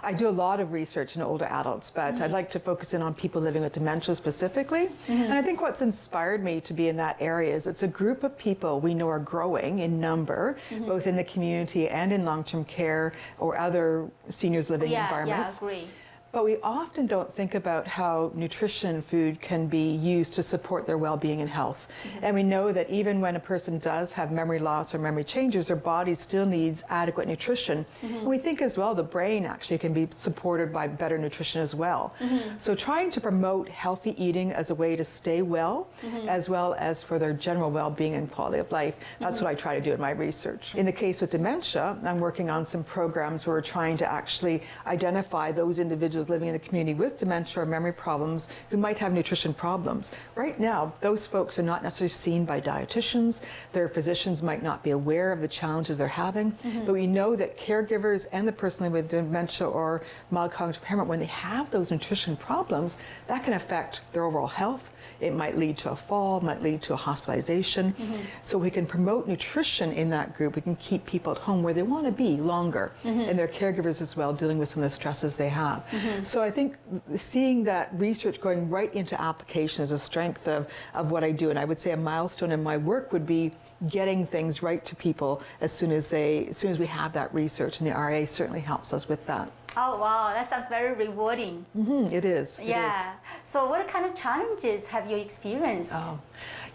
I do a lot of research in older adults, but I'd like to focus in on people living with dementia specifically. And I think what's inspired me to be in that area is it's a group of people we know are growing in number, both in the community and in long-term care or other seniors living environments. Yeah, agree. But we often don't think about how nutrition food can be used to support their well-being and health. And we know that even when a person does have memory loss or memory changes, their body still needs adequate nutrition. And we think as well the brain actually can be supported by better nutrition as well. So trying to promote healthy eating as a way to stay well as for their general well-being and quality of life, that's what I try to do in my research. In the case with dementia, I'm working on some programs where we're trying to actually identify those individuals living in the community with dementia or memory problems who might have nutrition problems. Right now, those folks are not necessarily seen by dietitians. Their physicians might not be aware of the challenges they're having, but we know that caregivers and the person with dementia or mild cognitive impairment, when they have those nutrition problems, that can affect their overall health. It might lead to a fall, might lead to a hospitalization. So we can promote nutrition in that group. We can keep people at home where they want to be longer, and their caregivers as well, dealing with some of the stresses they have. So I think seeing that research going right into application is a strength of what I do. And I would say a milestone in my work would be getting things right to people as soon as we have that research, and the RA certainly helps us with that. Oh wow, that sounds very rewarding. It is. Yeah. So what kind of challenges have you experienced?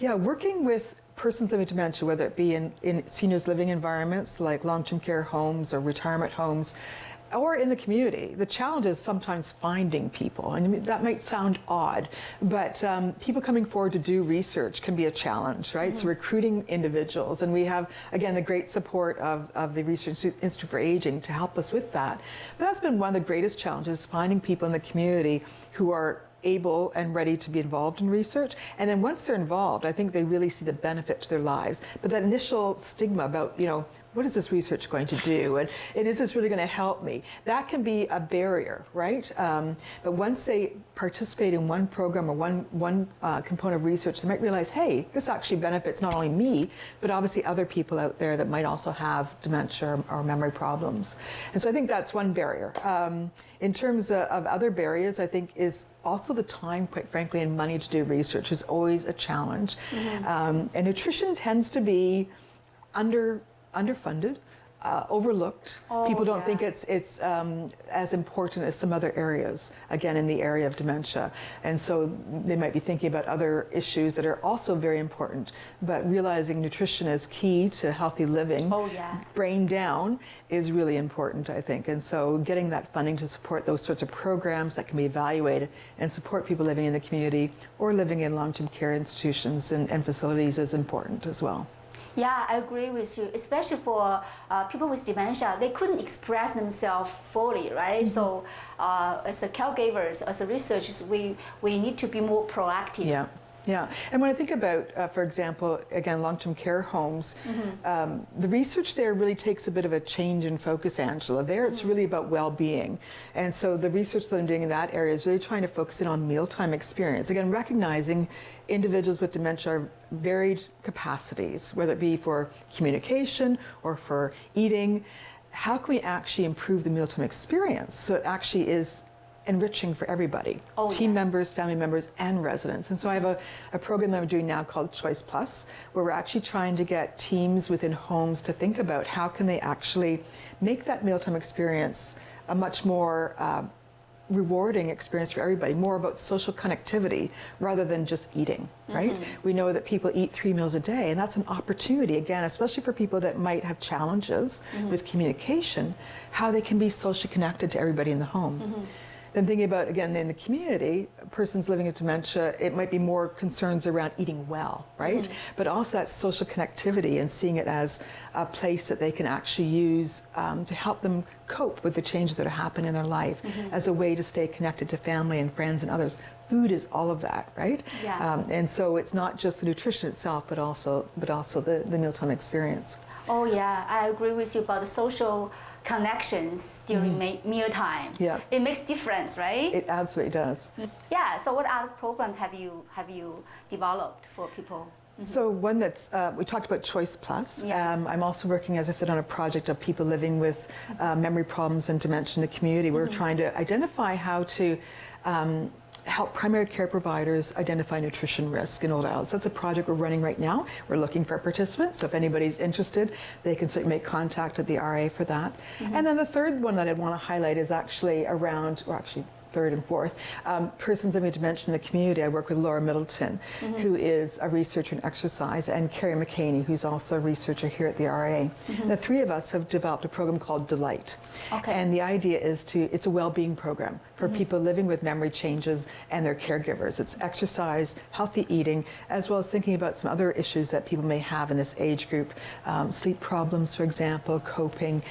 Yeah, working with persons living with dementia, whether it be in seniors living environments like long-term care homes or retirement homes, or in the community, the challenge is sometimes finding people. And that might sound odd, but people coming forward to do research can be a challenge, right? So recruiting individuals, and we have, again, the great support of the Research Institute for Aging to help us with that. But that's been one of the greatest challenges, finding people in the community who are able and ready to be involved in research. And then once they're involved, I think they really see the benefit to their lives. But that initial stigma about, what is this research going to do? And is this really going to help me? That can be a barrier, right? But once they participate in one program or one component of research, they might realize, hey, this actually benefits not only me, but obviously other people out there that might also have dementia or memory problems. And so I think that's one barrier. In terms of other barriers, I think is also the time, quite frankly, and money to do research is always a challenge. And nutrition tends to be underfunded, overlooked. People don't think it's as important as some other areas, again, in the area of dementia. And so they might be thinking about other issues that are also very important, but realizing nutrition is key to healthy living, brain down, is really important, I think. And so getting that funding to support those sorts of programs that can be evaluated and support people living in the community or living in long-term care institutions and facilities is important as well. Yeah, I agree with you, especially for people with dementia. They couldn't express themselves fully, right? So as a caregivers, as a researchers, we need to be more proactive. Yeah. And when I think about, for example, again, long-term care homes, the research there really takes a bit of a change in focus, Angela. There it's really about well-being. And so the research that I'm doing in that area is really trying to focus in on mealtime experience. Again, recognizing individuals with dementia are varied capacities, whether it be for communication or for eating. How can we actually improve the mealtime experience so it actually is enriching for everybody, team members, family members, and residents. And so I have a program that I'm doing now called Choice Plus, where we're actually trying to get teams within homes to think about how can they actually make that mealtime experience a much more rewarding experience for everybody, more about social connectivity rather than just eating, right? We know that people eat 3 meals a day, and that's an opportunity, again, especially for people that might have challenges with communication, how they can be socially connected to everybody in the home. Then thinking about, again, in the community, persons living with dementia, it might be more concerns around eating well, right? But also that social connectivity and seeing it as a place that they can actually use to help them cope with the changes that happen in their life as a way to stay connected to family and friends and others. Food is all of that, right? And so it's not just the nutrition itself, but also the mealtime experience. Oh yeah, I agree with you about the social connections during mealtime. It makes difference, right? It absolutely does. Yeah. So what other programs have you developed for people? So one that's, we talked about Choice Plus. Yeah. I'm also working, as I said, on a project of people living with memory problems and dementia in the community. We're trying to identify how to help primary care providers identify nutrition risk in old adults. That's a project we're running right now. We're looking for participants, so if anybody's interested, they can certainly make contact at the RA for that. And then the third one that I want to highlight is actually around, or actually third and fourth, persons living with dementia in the community. I work with Laura Middleton, who is a researcher in exercise, and Carrie McCaney, who's also a researcher here at the RA. The three of us have developed a program called Delight. Okay. And the idea is it's a well-being program for people living with memory changes and their caregivers. It's exercise, healthy eating, as well as thinking about some other issues that people may have in this age group. Sleep problems, for example, coping,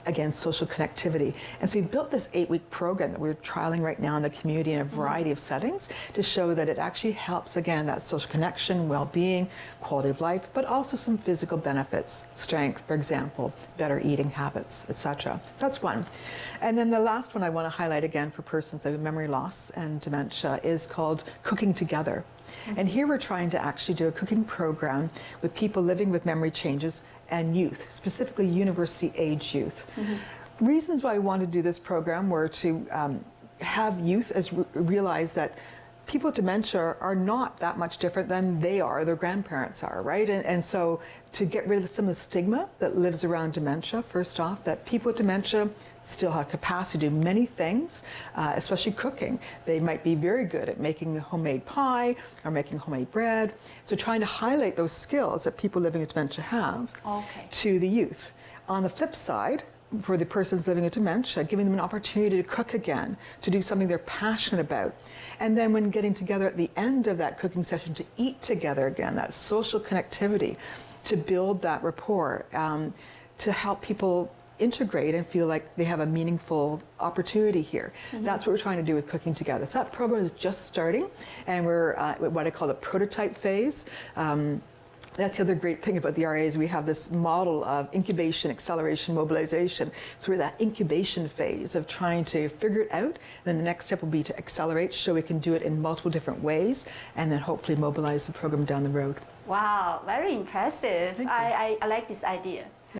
again, social connectivity. And so we built this 8-week program that we're trialing right now in the community in a variety of settings to show that it actually helps, again, that social connection, well-being, quality of life, but also some physical benefits, strength, for example, better eating habits, etc. That's one. And then the last one I want to highlight again for persons with memory loss and dementia is called Cooking Together. And here we're trying to actually do a cooking program with people living with memory changes and youth, specifically university-age youth. Reasons why I wanted to do this program were to have youth realize that people with dementia are not that much different than their grandparents are, right? And so to get rid of some of the stigma that lives around dementia, first off, that people with dementia still have capacity to do many things, especially cooking. They might be very good at making homemade pie or making homemade bread. So trying to highlight those skills that people living with dementia have to the youth. On the flip side, for the persons living with dementia, giving them an opportunity to cook again, to do something they're passionate about. And then when getting together at the end of that cooking session to eat together again, that social connectivity, to build that rapport, to help people integrate and feel like they have a meaningful opportunity here. That's what we're trying to do with Cooking Together. So that program is just starting, and we're at what I call the prototype phase. That's the other great thing about the RA is we have this model of incubation, acceleration, mobilization. So we're that incubation phase of trying to figure it out. Then the next step will be to accelerate, show we can do it in multiple different ways, and then hopefully mobilize the program down the road. Wow, very impressive. I like this idea.